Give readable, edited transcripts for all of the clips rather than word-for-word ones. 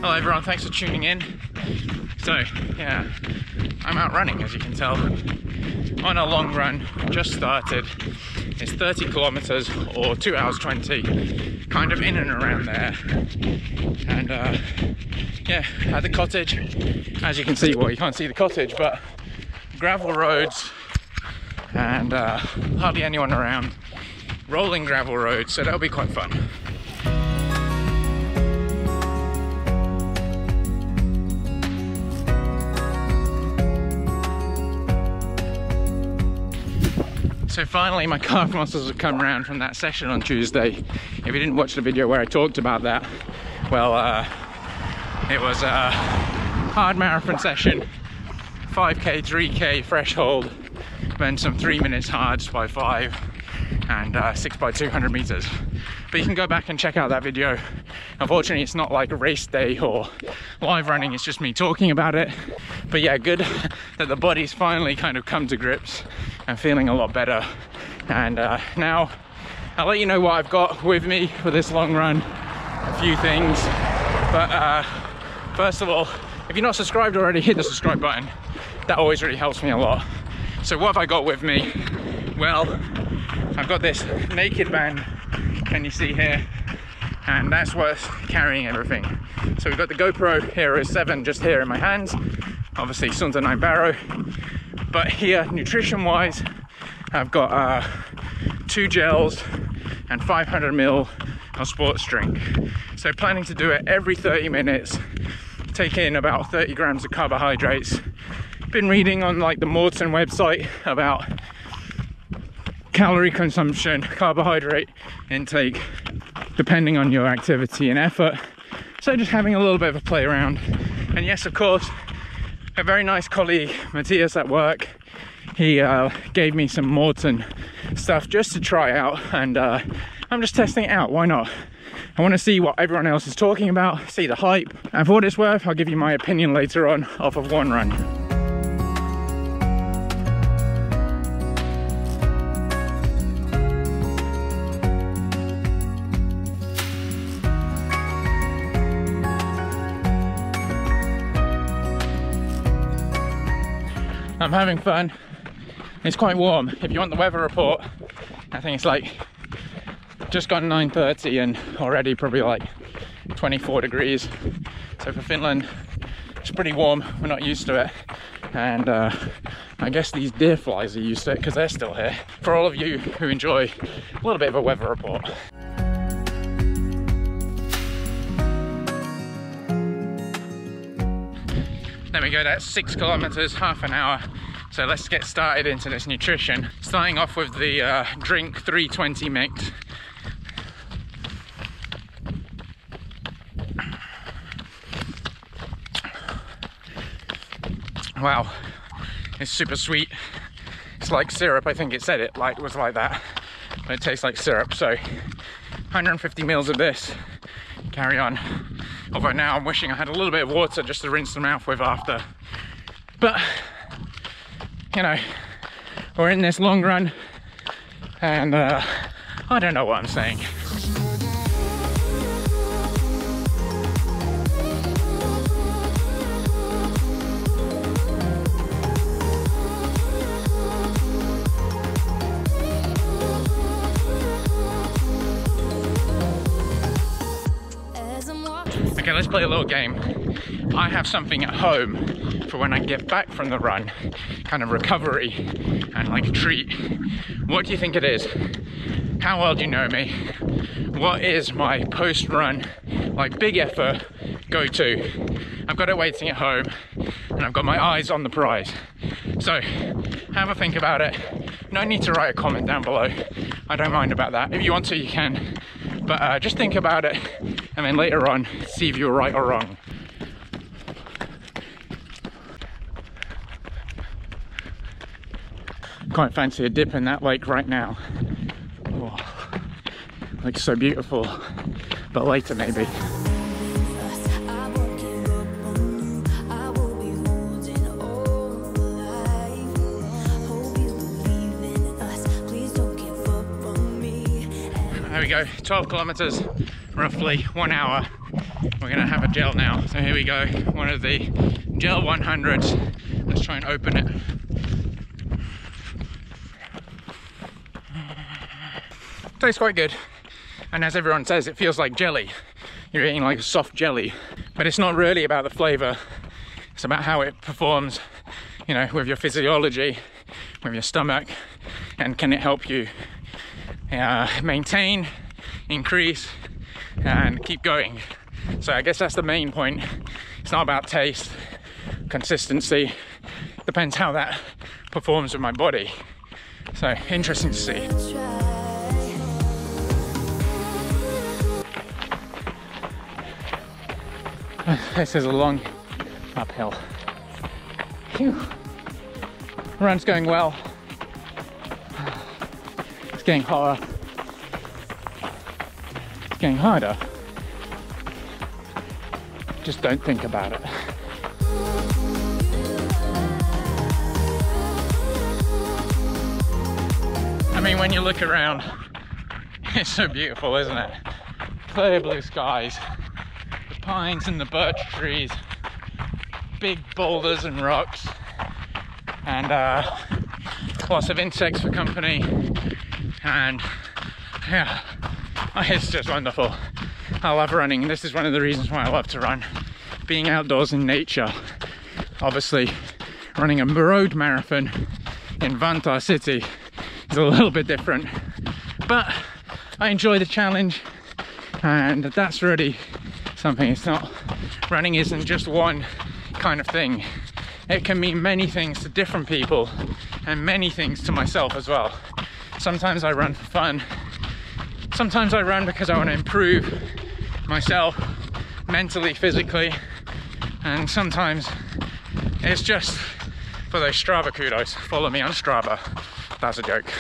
Hello everyone, thanks for tuning in. So yeah, I'm out running, as you can tell, on a long run, just started. It's 30 kilometers or 2 hours 20, kind of in and around there. And yeah, at the cottage, as you can see, well, you can't see the cottage, but gravel roads and hardly anyone around, rolling gravel roads, so that'll be quite fun. So finally my calf muscles have come around from that session on Tuesday. If you didn't watch the video where I talked about that, well, it was a hard marathon session, 5k, 3k threshold, then some 3 minutes hards by 5 and 6 by 200 meters. But you can go back and check out that video. Unfortunately, it's not like a race day or live running, it's just me talking about it. But yeah, good that the body's finally kind of come to grips and feeling a lot better. And now I'll let you know what I've got with me for this long run, a few things. But first of all, if you're not subscribed already, hit the subscribe button. That always really helps me a lot. So what have I got with me? Well, I've got this naked band, can you see here? And that's what's carrying everything. So we've got the GoPro Hero 7 just here in my hands, obviously Sunta 9 Barrow. But here, nutrition wise, I've got 2 gels and 500 ml of sports drink. So planning to do it every 30 minutes, take in about 30 grams of carbohydrates. Been reading on like the Maurten website about calorie consumption, carbohydrate intake, depending on your activity and effort. So just having a little bit of a play around. And yes, of course, a very nice colleague, Matthias at work, he gave me some Maurten stuff just to try out, and I'm just testing it out, why not? I want to see what everyone else is talking about, see the hype, and for what it's worth, I'll give you my opinion later on off of one run. I'm having fun. It's quite warm. If you want the weather report, I think it's like just gone 9:30 and already probably like 24 degrees. So for Finland, it's pretty warm. We're not used to it. And I guess these deer flies are used to it because they're still here. For all of you who enjoy a little bit of a weather report. There we go, that's 6 kilometers, half an hour. So let's get started into this nutrition. Starting off with the drink 320 mix. Wow, it's super sweet. It's like syrup, I think it said it like was like that, but it tastes like syrup. So 150 mils of this, carry on. Although now I'm wishing I had a little bit of water just to rinse the mouth with after. But, you know, we're in this long run and I don't know what I'm saying. Okay, let's play a little game. I have something at home for when I get back from the run, kind of recovery and like a treat. What do you think it is? How well do you know me? What is my post-run, like big effort, go-to? I've got it waiting at home and I've got my eyes on the prize. So have a think about it. No need to write a comment down below. I don't mind about that. If you want to, you can. But just think about it and then later on, see if you're right or wrong. Quite fancy a dip in that lake right now. Oh, looks so beautiful, but later maybe. There we go, 12 kilometers, roughly 1 hour. we're gonna have a gel now. So here we go, one of the gel 100s. Let's try and open it. Tastes quite good, and as everyone says, it feels like jelly. You're eating like a soft jelly, but it's not really about the flavor. It's about how it performs, you know, with your physiology, with your stomach, and can it help you maintain, increase, and keep going. So I guess that's the main point. It's not about taste, consistency. Depends how that performs with my body. So interesting to see. This is a long uphill. Phew. Run's going well. It's getting harder. It's getting harder. Just don't think about it. I mean, when you look around, it's so beautiful, isn't it? Clear blue skies, the pines and the birch trees, big boulders and rocks, and lots of insects for company, and yeah, it's just wonderful. I love running. This is one of the reasons why I love to run. Being outdoors in nature. Obviously, running a road marathon in Vantaa city is a little bit different, but I enjoy the challenge, and that's really something. It's not, running isn't just one kind of thing. It can mean many things to different people and many things to myself as well. Sometimes I run for fun. Sometimes I run because I want to improve myself mentally, physically, and sometimes it's just for those Strava kudos. Follow me on Strava. That's a joke.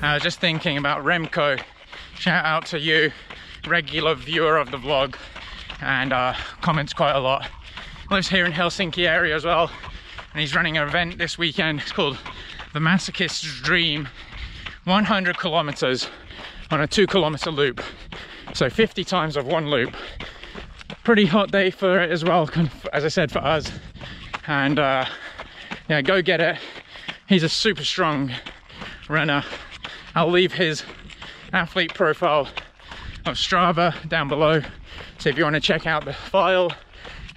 I was just thinking about Remco. Shout out to you, regular viewer of the vlog, and comments quite a lot. Lives here in Helsinki area as well, and he's running an event this weekend. It's called the Masochist's Dream, 100 kilometers on a 2-kilometer loop, so 50 times of one loop. Pretty hot day for it as well, as I said, for us, and yeah, go get it. He's a super strong runner. I'll leave his athlete profile of Strava down below, so if you want to check out the file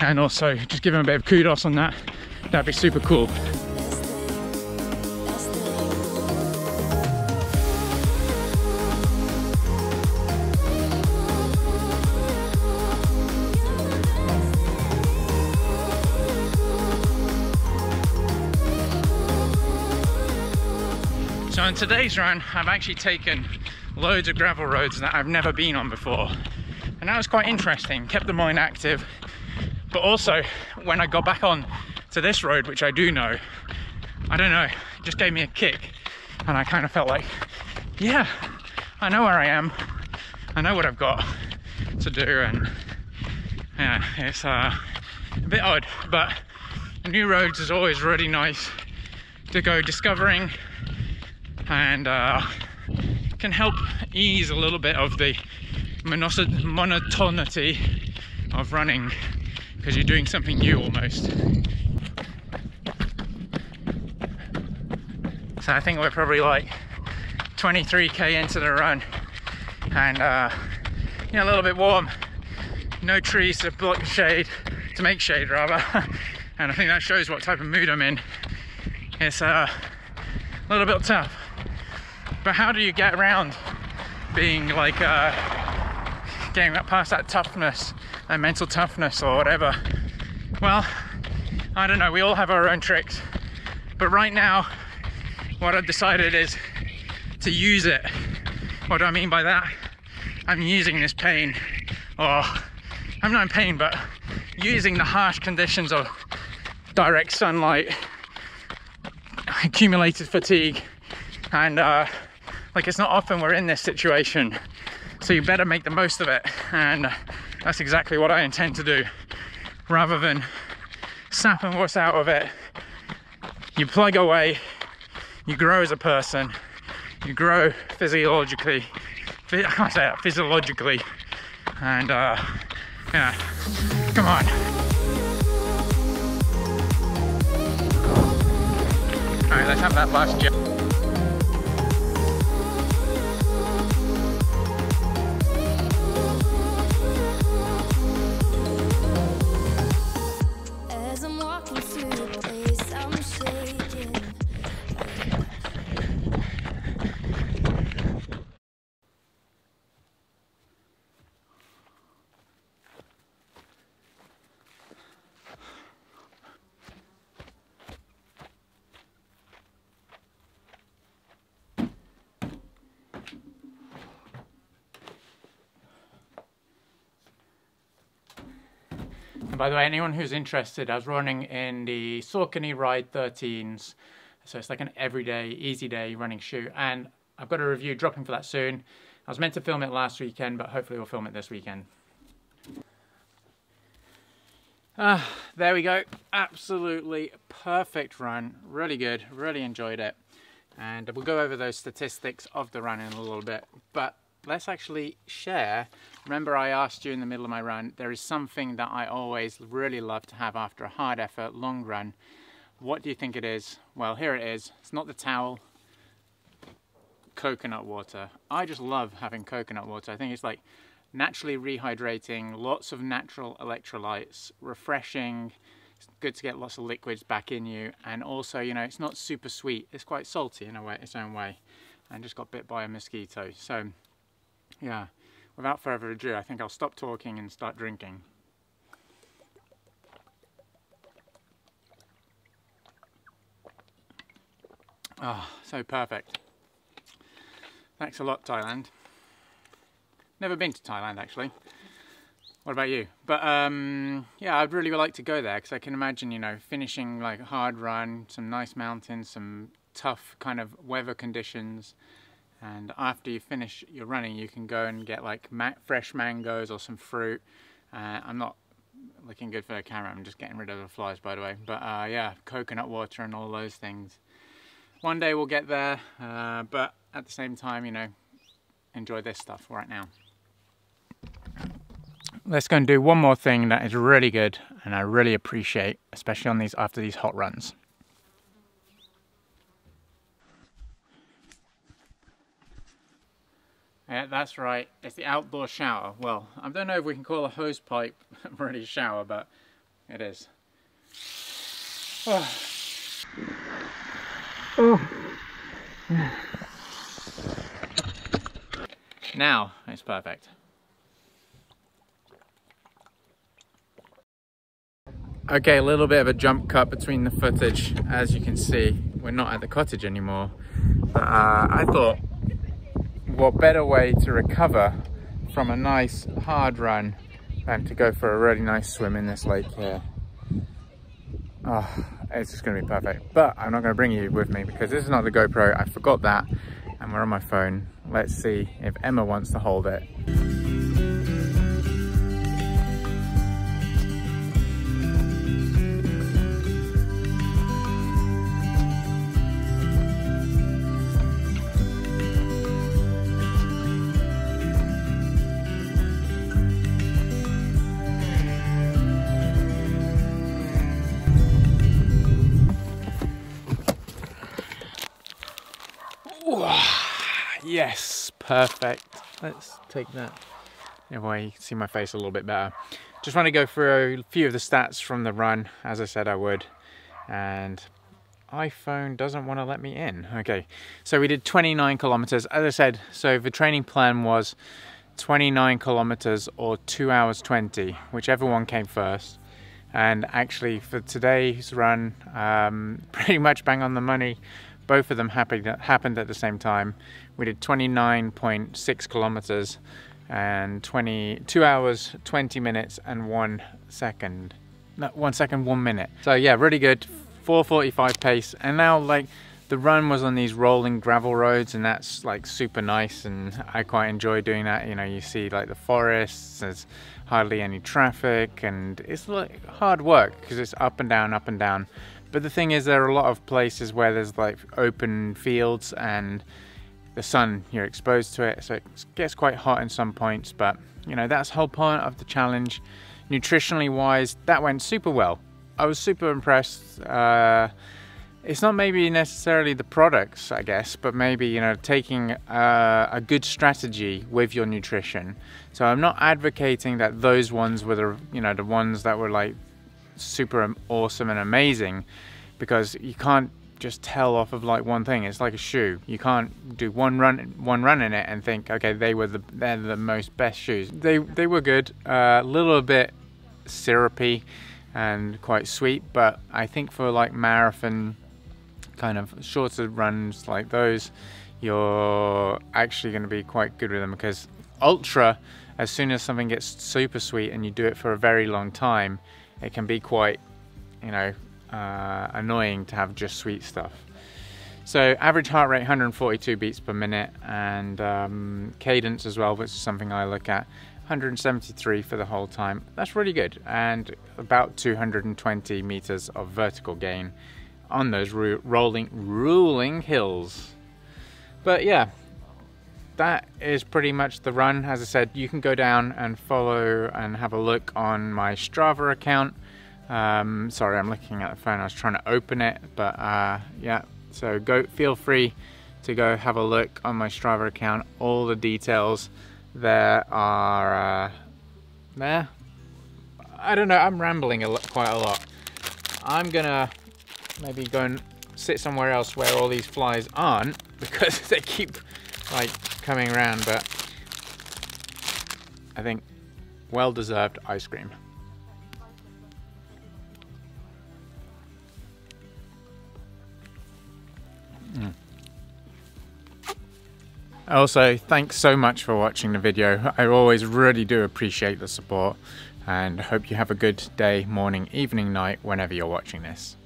and also just give him a bit of kudos on that, that'd be super cool. So on today's run, I've actually taken loads of gravel roads that I've never been on before, and that was quite interesting. Kept the mind active, but also when I got back on to this road, which I do know, I don't know, it just gave me a kick, and I kind of felt like, yeah, I know where I am, I know what I've got to do, and yeah, it's a bit odd, but new roads is always really nice to go discovering, and can help ease a little bit of the monotonity of running, because you're doing something new almost. So I think we're probably like 23k into the run, and yeah, a little bit warm, no trees to block shade, to make shade rather, and I think that shows what type of mood I'm in. It's a little bit tough, but how do you get around being like getting past that toughness, that mental toughness or whatever? Well, I don't know, we all have our own tricks, but right now what I've decided is to use it. What do I mean by that? I'm using this pain, or I'm not in pain, but using the harsh conditions of direct sunlight, accumulated fatigue, and like, it's not often we're in this situation, So you better make the most of it, and that's exactly what I intend to do. Rather than sapping what's out of it, you plug away, you grow as a person, you grow physiologically, I can't say that, physiologically, and yeah, come on. Alright, let's have that last jump. And by the way, anyone who's interested, I was running in the Saucony Ride 13s. So it's like an everyday, easy day running shoe. And I've got a review dropping for that soon. I was meant to film it last weekend, but hopefully we'll film it this weekend. There we go. Absolutely perfect run. Really good. Really enjoyed it. And we'll go over those statistics of the run in a little bit. But let's actually share. Remember, I asked you in the middle of my run, there is something that I always really love to have after a hard effort, long run. What do you think it is? Well, here it is. It's not the towel. Coconut water. I just love having coconut water. I think it's like naturally rehydrating, lots of natural electrolytes, refreshing. It's good to get lots of liquids back in you, and also, you know, it's not super sweet. It's quite salty in a way, its own way, and just got bit by a mosquito. So yeah, without further ado, I think I'll stop talking and start drinking. Ah, oh, so perfect. Thanks a lot, Thailand. Never been to Thailand, actually. What about you? But yeah, I'd really like to go there, because I can imagine, you know, finishing like a hard run, some nice mountains, some tough kind of weather conditions. And after you finish your running, you can go and get like fresh mangoes or some fruit. I'm not looking good for the camera, I'm just getting rid of the flies, by the way. But yeah, coconut water and all those things. One day we'll get there, but at the same time, you know, enjoy this stuff right now. Let's go and do one more thing that is really good and I really appreciate, especially on these after these hot runs. Yeah, that's right. It's the outdoor shower. Well, I don't know if we can call a hose pipe really a shower, but it is. Oh. Oh. Now it's perfect. Okay, a little bit of a jump cut between the footage. As you can see, we're not at the cottage anymore. But I thought, what better way to recover from a nice hard run than to go for a really nice swim in this lake here. Oh, it's just going to be perfect. But I'm not going to bring you with me because this is not the GoPro. I forgot that and we're on my phone. Let's see if Emma wants to hold it. Yes, perfect. Let's take that away. You can see my face a little bit better. Just want to go through a few of the stats from the run, as I said I would. And iPhone doesn't want to let me in. Okay, so we did 29 kilometers. As I said, so the training plan was 29 kilometers or 2 hours 20, whichever one came first. And actually for today's run, pretty much bang on the money. Both of them happened at the same time. We did 29.6 kilometers and 2 hours, 20 minutes and 1 second. No, 1 second, 1 minute. So yeah, really good. 4:45 pace. And now like The run was on these rolling gravel roads, and that's like super nice, and I quite enjoy doing that. You know, you see like the forests, there's hardly any traffic, and it's like hard work because it's up and down, up and down. But the thing is, there are a lot of places where there's like open fields and the sun, you're exposed to it, so it gets quite hot in some points, but you know, that's the whole point of the challenge. Nutritionally wise, that went super well. I was super impressed. It's not maybe necessarily the products, I guess, but maybe, you know, taking a good strategy with your nutrition. So I'm not advocating that those ones were the, you know, the ones that were like super awesome and amazing, because you can't just tell off of like one thing. It's like a shoe. You can't do one run in it and think, okay, they're the most best shoes. They were good, a little bit syrupy and quite sweet, but I think for like marathon kind of shorter runs like those, you're actually going to be quite good with them, because ultra, as soon as something gets super sweet and you do it for a very long time, it can be quite, you know, annoying to have just sweet stuff. So average heart rate 142 beats per minute, and cadence as well, which is something I look at, 173 for the whole time. That's really good, and about 220 meters of vertical gain on those rolling hills. But yeah, that is pretty much the run. As I said, you can go down and follow and have a look on my Strava account. Sorry, I'm looking at the phone. I was trying to open it, but yeah, so feel free to go have a look on my Strava account. All the details there are there. I don't know, I'm rambling quite a lot. I'm gonna maybe go and sit somewhere else where all these flies aren't, because they keep like coming around, but I think well-deserved ice cream. Also, thanks so much for watching the video. I always really do appreciate the support, and hope you have a good day, morning, evening, night, whenever you're watching this.